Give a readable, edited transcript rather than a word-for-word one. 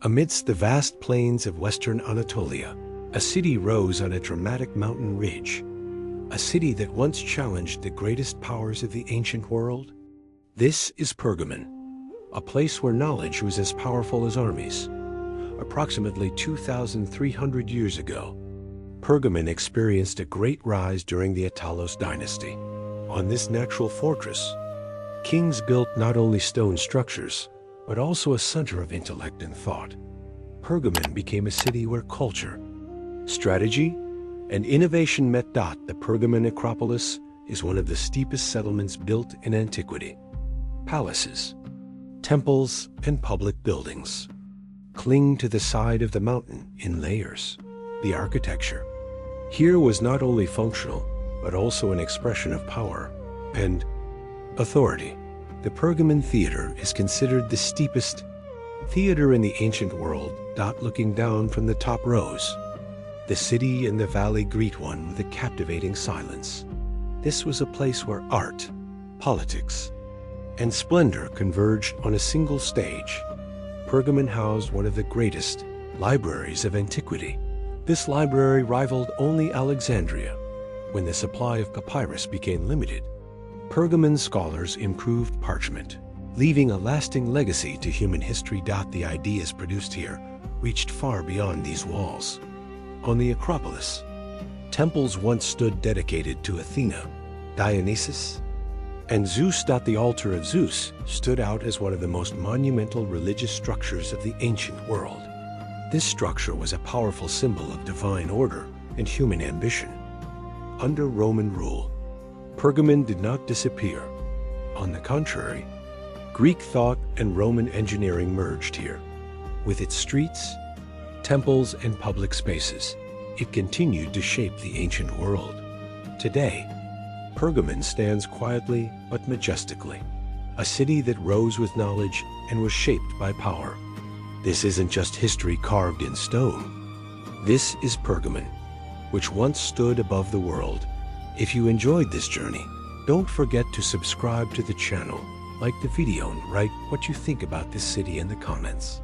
Amidst the vast plains of western Anatolia, a city rose on a dramatic mountain ridge. A city that once challenged the greatest powers of the ancient world. This is Pergamon, a place where knowledge was as powerful as armies. Approximately 2,300 years ago, Pergamon experienced a great rise during the Attalos dynasty. On this natural fortress, kings built not only stone structures, but also a center of intellect and thought. Pergamon became a city where culture, strategy, and innovation met. The Pergamon Acropolis is one of the steepest settlements built in antiquity. Palaces, temples, and public buildings cling to the side of the mountain in layers. The architecture here was not only functional, but also an expression of power and authority. The Pergamon Theater is considered the steepest theater in the ancient world. Looking down from the top rows, the city and the valley greet one with a captivating silence. This was a place where art, politics, and splendor converged on a single stage. Pergamon housed one of the greatest libraries of antiquity. This library rivaled only Alexandria. When the supply of papyrus became limited, Pergamon scholars improved parchment, leaving a lasting legacy to human history. The ideas produced here reached far beyond these walls. On the Acropolis, temples once stood dedicated to Athena, Dionysus, and Zeus. The altar of Zeus stood out as one of the most monumental religious structures of the ancient world. This structure was a powerful symbol of divine order and human ambition. Under Roman rule, Pergamon did not disappear. On the contrary, Greek thought and Roman engineering merged here. With its streets, temples, and public spaces, it continued to shape the ancient world. Today, Pergamon stands quietly but majestically, a city that rose with knowledge and was shaped by power. This isn't just history carved in stone. This is Pergamon, which once stood above the world. If you enjoyed this journey, don't forget to subscribe to the channel, like the video, and write what you think about this city in the comments.